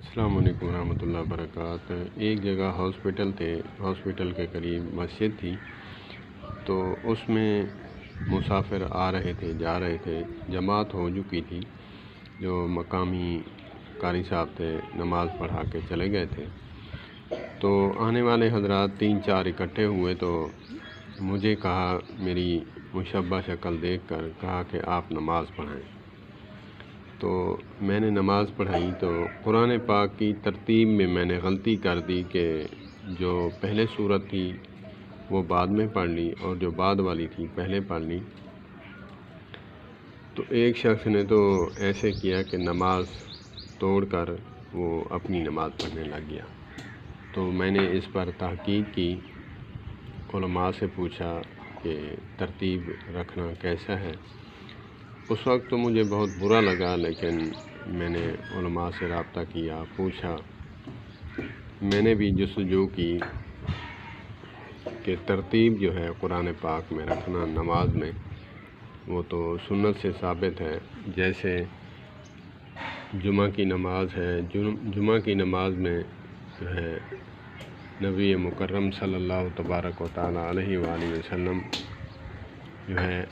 السلام علیکم ورحمۃ اللہ وبرکاتہ۔ ایک جگہ ہاسپٹل تھے، ہاسپٹل کے قریب مسجد تھی، تو اس میں مسافر آ رہے تھے، جا رہے تھے، جماعت ہو چکی تھی۔ جو مقامی قاری صاحب تھے نماز پڑھا کے چلے گئے تھے، تو آنے والے حضرات 3-4 اکٹھے ہوئے تو مجھے کہا، میری مشبہ شکل دیکھ کر کہا کہ آپ نماز پڑھائیں۔ تو میں نے نماز پڑھائی تو قرآن پاک کی ترتیب میں نے غلطی کر دی کہ جو پہلے سورت تھی وہ بعد میں پڑھ لی اور جو بعد والی تھی پہلے پڑھ لی۔ تو ایک شخص نے تو ایسے کیا کہ نماز توڑ کر وہ اپنی نماز پڑھنے لگ گیا۔ تو میں نے اس پر تحقیق کی، علماء سے پوچھا کہ ترتیب رکھنا کیسا ہے۔ اس وقت تو مجھے بہت برا لگا، لیکن میں نے علماء سے رابطہ کیا، پوچھا، میں نے بھی جستجو کی کہ ترتیب جو ہے قرآن پاک میں رکھنا نماز میں وہ تو سنت سے ثابت ہے۔ جیسے جمعہ کی نماز ہے، جمعہ کی نماز میں جو ہے نبی مکرم صلی اللہ تبارک و تعالیٰ علیہ وآلہ وسلم جو ہے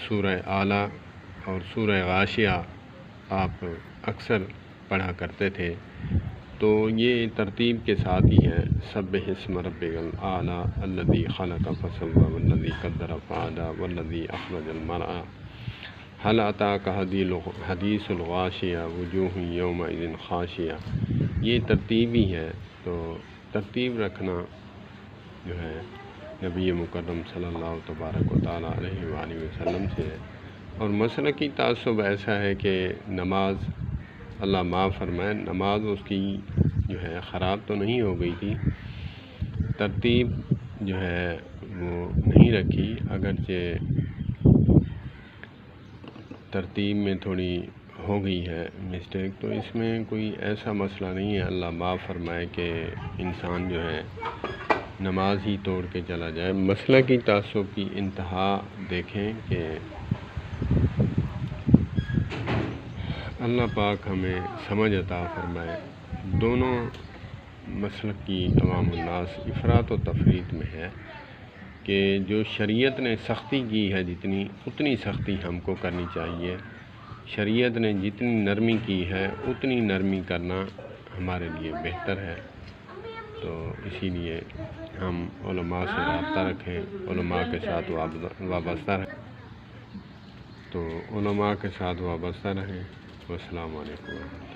سورہ اعلیٰ اور سورہ غاشیہ آپ اکثر پڑھا کرتے تھے، تو یہ ترتیب کے ساتھ ہی ہے۔ سبح اسم ربک الاعلیٰ الذی خلق فسوی والذی قدر فہدی والذی اخرج المرعی هل اتاک حدیث الغاشیہ وجوہ یومئذ خاشعہ، یہ ترتیب ہی ہے۔ تو ترتیب رکھنا جو ہے نبی مکرم صلی اللہ تبارک و تعالیٰ علیہ وآلہ وسلم سے ہے۔ اور مسلکی تعصب ایسا ہے کہ نماز، اللہ معاف فرمائے، نماز اس کی جو ہے خراب تو نہیں ہو گئی تھی، ترتیب جو ہے وہ نہیں رکھی، اگرچہ ترتیب میں تھوڑی ہو گئی ہے مسٹیک، تو اس میں کوئی ایسا مسئلہ نہیں ہے، اللہ معاف فرمائے کہ انسان جو ہے نماز ہی توڑ کے چلا جائے۔ مسلکی تعصب کی انتہا دیکھیں کہ اللہ پاک ہمیں سمجھ عطا فرمائے۔ دونوں مسلک کی عوام الناس افراط و تفریط میں ہے کہ جو شریعت نے سختی کی ہے جتنی، اتنی سختی ہم کو کرنی چاہیے۔ شریعت نے جتنی نرمی کی ہے اتنی نرمی کرنا ہمارے لیے بہتر ہے۔ تو اسی لیے ہم علماء سے رابطہ رکھیں، علماء کے ساتھ وابستہ رہیں، تو علماء کے ساتھ وابستہ رہیں۔ والسلام علیکم۔